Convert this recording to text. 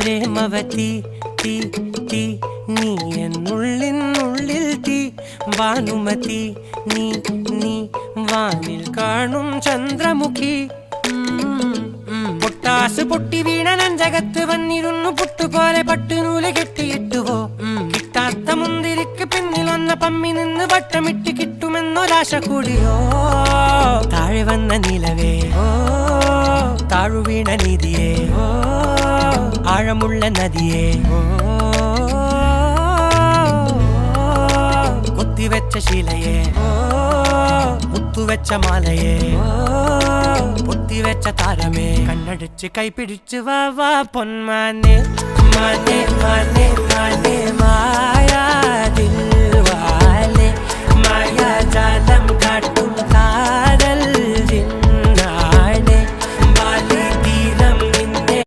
പ്രേമവതി തീ തീ നീ എന്നുള്ളിനുള്ളിൽ തീ ഭാനുമതി നീ നീ വാനിൽ കാണും ചന്ദ്രമുഖി പൊട്ടാസ് പൊട്ടി വീണ നെഞ്ചകത്ത് വന്നിരുന്നു പുട്ടുപോലെ പട്ടുനൂല് കെട്ടിയിട്ടുവോ കിട്ടാത്ത മുന്തിരിക്ക് പിന്നിൽ വന്ന പമ്മി നിന്ന് വട്ടമിട്ട് കിട്ടുമെന്നൊരാശ കൂടിയോ താഴെ വന്ന നിലവേ താഴു വീണ നിധിയേ ആഴമുള്ള നദിയേ കൊത്തിവെച്ച ശിലയേ മുത്തുവെച്ച മാലയേ പൊത്തിവെച്ച താരമേ കണ്ണടിച്ച് കൈപിടിച്ച് വാ വാ പൊന്മാനെ മാനെ മാനെ മാനെ മായാ ദിൽവാലെ മായാ ജാലം